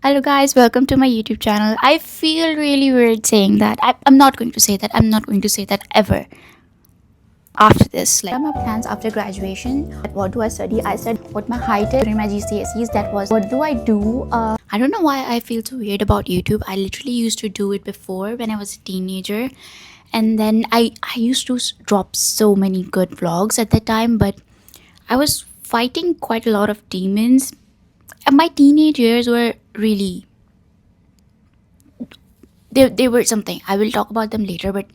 Hello, guys, welcome to my YouTube channel. I feel really weird saying that. I'm not going to say that. I'm not going to say that ever after this. What are my plans after graduation? What do I study? I said what my height is during my GCSEs. That was what do I do? I don't know why I feel so weird about YouTube. I literally used to do it before when I was a teenager. And then I used to drop so many good vlogs at that time, but I was fighting quite a lot of demons. And my teenage years were really they were something. I will talk about them later, but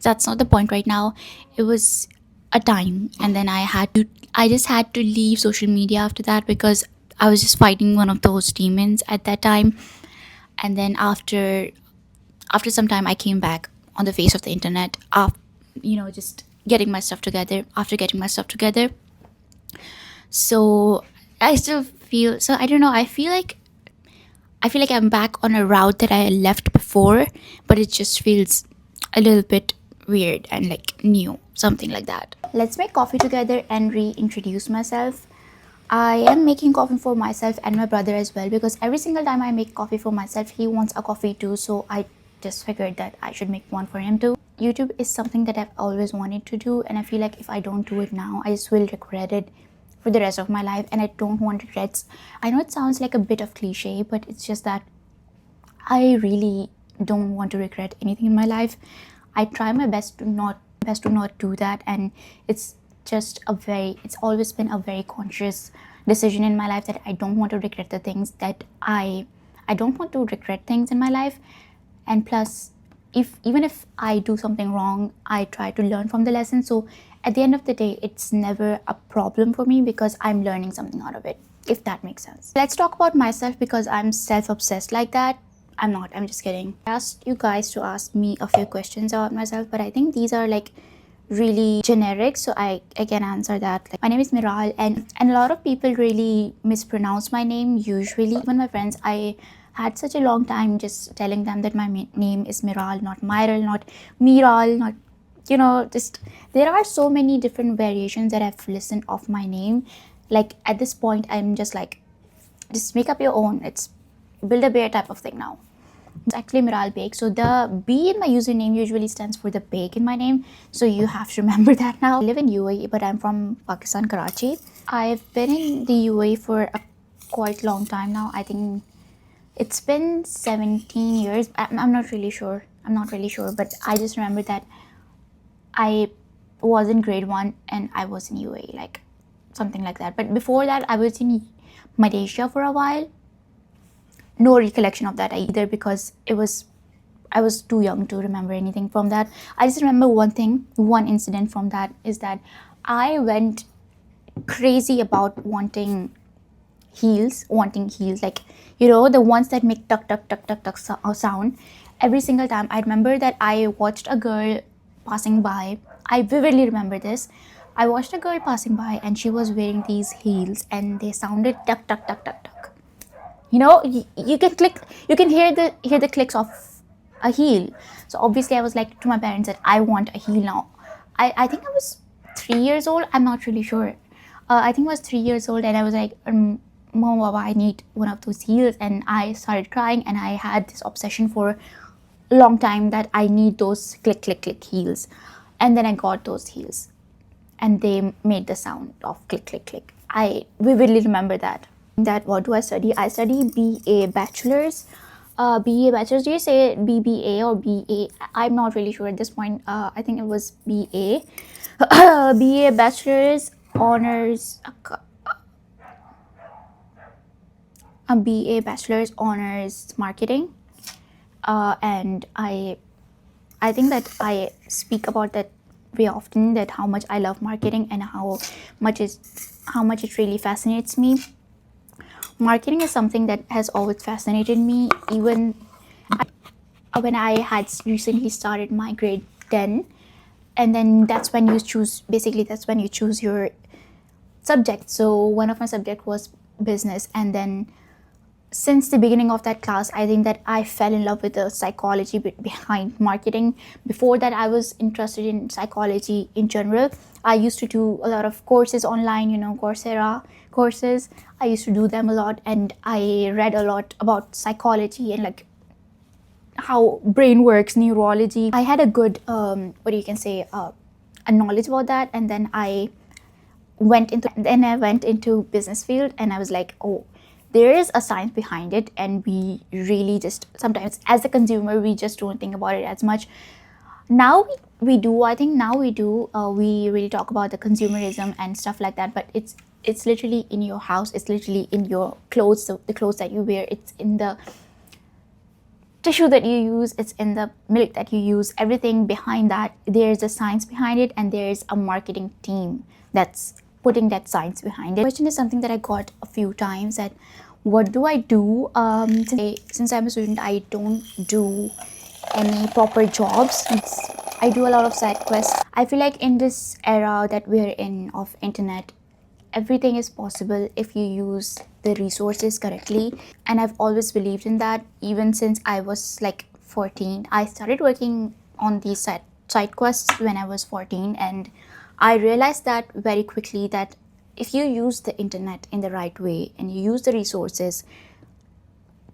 that's not the point right now. It was a time, and then I just had to leave social media after that because I was just fighting one of those demons at that time. And then after some time I came back on the face of the internet after just getting my stuff together. After getting my stuff together, so I still feel so I don't know. I feel like I'm back on a route that I left before, but it just feels a little bit weird and like new, something like that. Let's make coffee together and reintroduce myself. I am making coffee for myself and my brother as well because every single time I make coffee for myself, he wants a coffee too. So I just figured that I should make one for him too. YouTube is something that I've always wanted to do, and I feel like if I don't do it now, I just will regret it for the rest of my life, and I don't want regrets. I know it sounds like a bit of cliche, but it's just that I really don't want to regret anything in my life. I try my best to not do that, and it's always been a very conscious decision in my life that I don't want to regret the things that I don't want to regret things in my life. And plus, if even if I do something wrong, I try to learn from the lesson. So at the end of the day, it's never a problem for me because I'm learning something out of it, if that makes sense. Let's talk about myself because I'm self-obsessed like that. I'm not, I'm just kidding. I asked you guys to ask me a few questions about myself, but I think these are like really generic, so I can answer that. Like, my name is Miral, and a lot of people really mispronounce my name usually. Even my friends, I had such a long time just telling them that my name is Miral, not Myral, not Miral, not just there are so many different variations that I've listened of my name. Like at this point, I'm just like, just make up your own. It's build a bear type of thing now. It's actually Miral Beg. So the B in my username usually stands for the Beg in my name. So you have to remember that now. I live in UAE, but I'm from Pakistan, Karachi. I've been in the UAE for a quite long time now. I think it's been 17 years. I'm not really sure. But I just remember that I was in grade 1 and I was in UAE, like something like that. But before that, I was in Malaysia for a while. No recollection of that either because I was too young to remember anything from that. I just remember one incident from that is that I went crazy about wanting heels, like the ones that make tuck tuck tuck tuck tuck sound every single time. I remember that I watched a girl passing by. I vividly remember this. I watched a girl passing by and she was wearing these heels and they sounded tuck tuck tuck tuck tuck. You can hear the clicks of a heel. So obviously I was like to my parents that I want a heel now. I think I was 3 years old. I'm not really sure. I think I was 3 years old and I was like, Mom, Baba, I need one of those heels. And I started crying and I had this obsession for a long time that I need those click click click heels. And then I got those heels and they made the sound of click click click. I vividly remember that. What do I study? I study BA bachelor's. BA bachelor's. Do you say BBA or BA? I'm not really sure at this point. I think it was BA. BA bachelor's honors. A BA bachelor's honors marketing. And I think that I speak about that very often, that how much I love marketing and how much it really fascinates me. Marketing is something that has always fascinated me, even when I had recently started my grade 10. And then that's when you choose your subject. So one of my subject was business, and then since the beginning of that class, I think that I fell in love with the psychology behind marketing. Before that, I was interested in psychology in general. I used to do a lot of courses online, Coursera courses. I used to do them a lot, and I read a lot about psychology and like how brain works, neurology. I had a good what do you can say a knowledge about that, and then I went into business field, and I was like, oh, there is a science behind it, and we really just sometimes as a consumer we just don't think about it as much. Now we do. I think now we do. We really talk about the consumerism and stuff like that, but it's literally in your house. It's literally in your clothes, the clothes that you wear. It's in the tissue that you use, it's in the milk that you use. Everything behind that, there's a science behind it, and there's a marketing team that's putting that science behind it. The question is something that I got a few times, that what do I do? Since I'm a student, I don't do any proper jobs. I do a lot of side quests. I feel like in this era that we're in of internet, everything is possible if you use the resources correctly, and I've always believed in that. Even since I was like 14, I started working on these side quests when I was 14, and I realized that very quickly that if you use the internet in the right way and you use the resources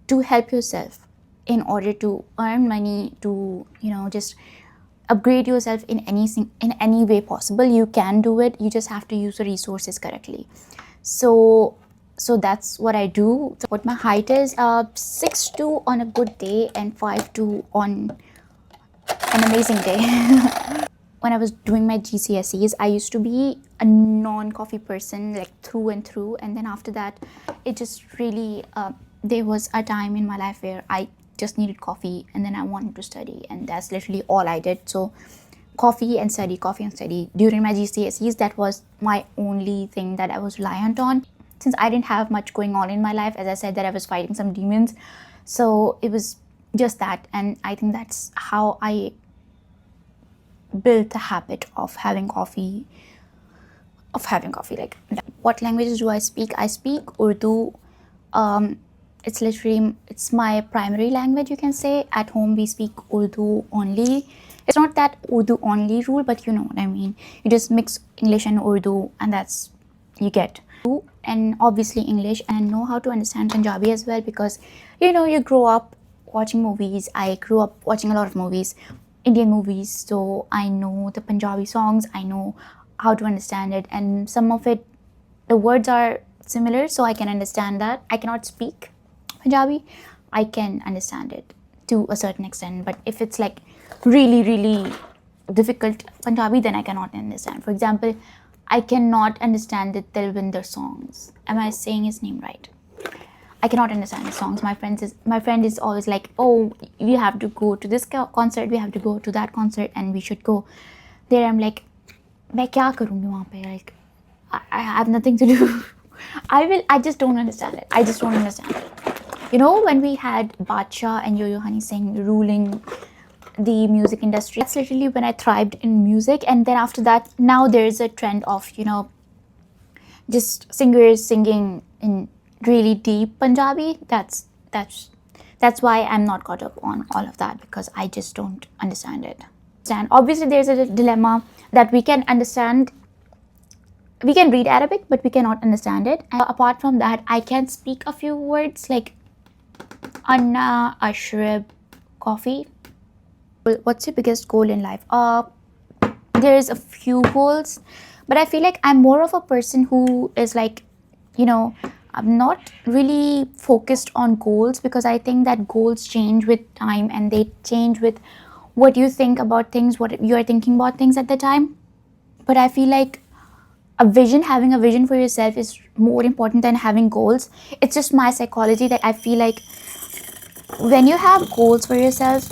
to help yourself in order to earn money, to just upgrade yourself in any way possible, you can do it. You just have to use the resources correctly. So that's what I do. What my height is, 6'2" on a good day and 5'2" on an amazing day. When I was doing my GCSEs, I used to be a non-coffee person, like through and through, and then after that it just really there was a time in my life where I just needed coffee, and then I wanted to study, and that's literally all I did. So coffee and study during my GCSEs. That was my only thing that I was reliant on, since I didn't have much going on in my life. As I said, that I was fighting some demons, so it was just that. And I think that's how I built the habit of having coffee. Like, what languages do I speak? I speak Urdu. It's my primary language, you can say. At home we speak Urdu only. It's not that Urdu only rule, but you know what I mean. You just mix English and Urdu, and that's you get. And obviously English, and know how to understand Punjabi as well, because you grow up watching movies. I grew up watching a lot of movies, Indian movies, so I know the Punjabi songs. I know how to understand it, and some of it, the words are similar, so I can understand that. I cannot speak Punjabi. I can understand it to a certain extent, but if it's like really, really difficult Punjabi, then I cannot understand. For example, I cannot understand the Telvinder songs. Am I saying his name right? I cannot understand the songs. My friend is always like, oh, we have to go to this concert, we have to go to that concert, and we should go there. I'm like, मैं क्या करूँगी वहाँ पे? Like, I have nothing to do. I just don't understand it. I just don't understand it. When we had Badshah and Yo-Yo Honey Singh ruling the music industry, that's literally when I thrived in music. And then after that, now there's a trend of just singers singing in really deep Punjabi. That's why I'm not caught up on all of that, because I just don't understand it. And obviously there's a dilemma that we can understand. We can read Arabic, but we cannot understand it. And apart from that, I can speak a few words like Anna, Ashrab, coffee. What's your biggest goal in life? There's a few goals, but I feel like I'm more of a person who is like, I'm not really focused on goals, because I think that goals change with time, and they change with what you think about things, what you are thinking about things at the time. But I feel like having a vision for yourself is more important than having goals. It's just my psychology that I feel like when you have goals for yourself,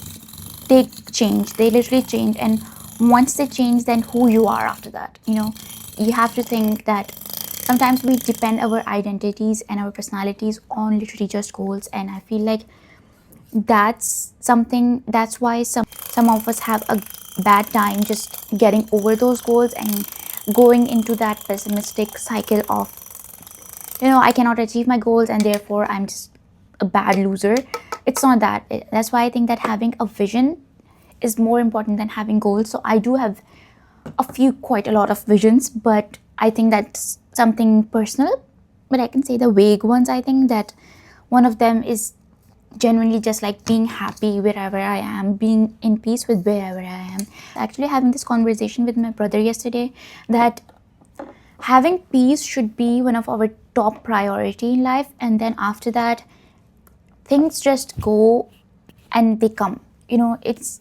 they change. They literally change. And once they change, then who you are after that, you have to think that sometimes we depend our identities and our personalities on literally just goals. And I feel like that's why some of us have a bad time just getting over those goals and going into that pessimistic cycle of I cannot achieve my goals, and therefore I'm just a bad loser. It's not that. That's why I think that having a vision is more important than having goals. So I do have quite a lot of visions, but I think that's something personal. but I can say the vague ones. I think that one of them is genuinely just like being happy wherever I am, being in peace with wherever I am. Actually, having this conversation with my brother yesterday, that having peace should be one of our top priority in life, and then after that, things just go and they come. It's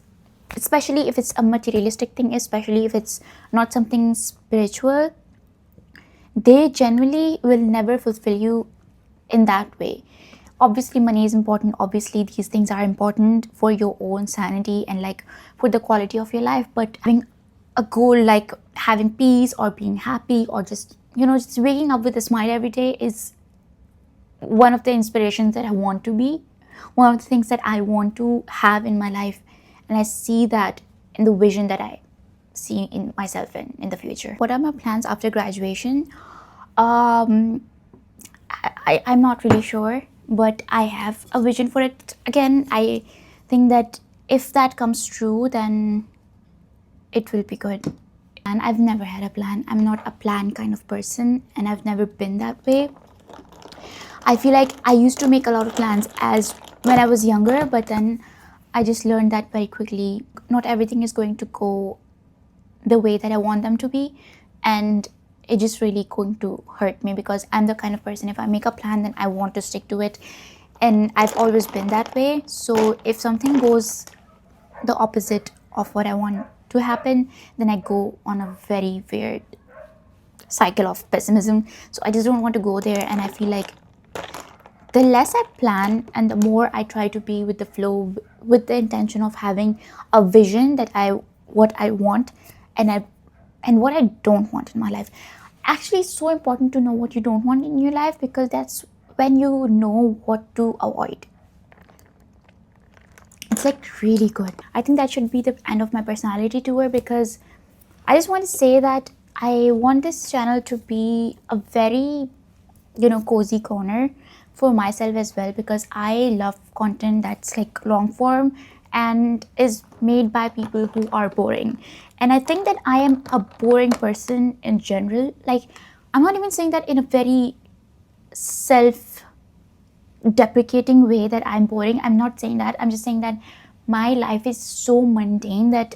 especially if it's a materialistic thing, especially if it's not something spiritual, they generally will never fulfill you in that way. Obviously money is important, obviously these things are important for your own sanity and like for the quality of your life, but having a goal like having peace or being happy or just waking up with a smile every day is one of the inspirations that I want to be, one of the things that I want to have in my life. And I see that in the vision that I see in myself in the future. What are my plans after graduation? um I'm not really sure, but I have a vision for it. Again, I think that if that comes true, then it will be good. And I've never had a plan. I'm not a plan kind of person, and I've never been that way. I feel like I used to make a lot of plans as when I was younger, but then I just learned that very quickly. Not everything is going to go the way that I want them to be, and it just really going to hurt me because I'm the kind of person, if I make a plan, then I want to stick to it, and I've always been that way. So if something goes the opposite of what I want to happen, then I go on a very weird cycle of pessimism. So I just don't want to go there, and I feel like the less I plan and the more I try to be with the flow, with the intention of having a vision that what I want, and what I don't want in my life. Actually, it's so important to know what you don't want in your life, because that's when you know what to avoid. It's like really good. I think that should be the end of my personality tour, because I just want to say that I want this channel to be a very cozy corner for myself as well, because I love content that's like long form and is made by people who are boring. And I think that I am a boring person in general. Like, I'm not even saying that in a very self deprecating way that I'm boring. I'm not saying that. I'm just saying that my life is so mundane that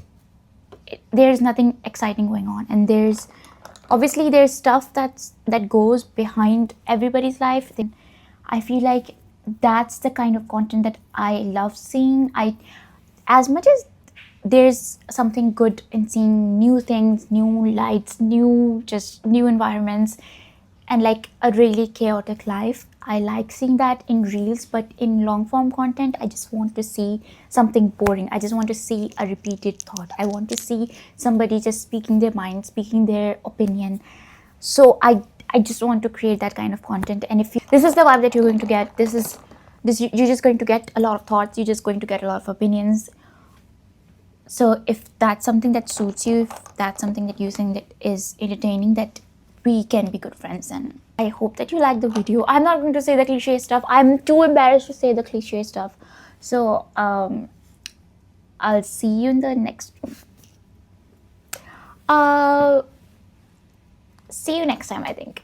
there's nothing exciting going on, and there's stuff that goes behind everybody's life. Then I feel like that's the kind of content that I love seeing. I As much as there's something good in seeing new things, new lights, new environments, and like a really chaotic life, I like seeing that in reels. But in long form content, I just want to see something boring. I just want to see a repeated thought. I want to see somebody just speaking their mind, speaking their opinion. So I just want to create that kind of content. And if this is the vibe that you're going to get, you're just going to get a lot of thoughts, you're just going to get a lot of opinions. So if that's something that suits you, if that's something that you think that is entertaining, that we can be good friends, and I hope that you like the video. I'm not going to say the cliche stuff. I'm too embarrassed to say the cliche stuff. So I'll see you in the next one. See you next time, I think.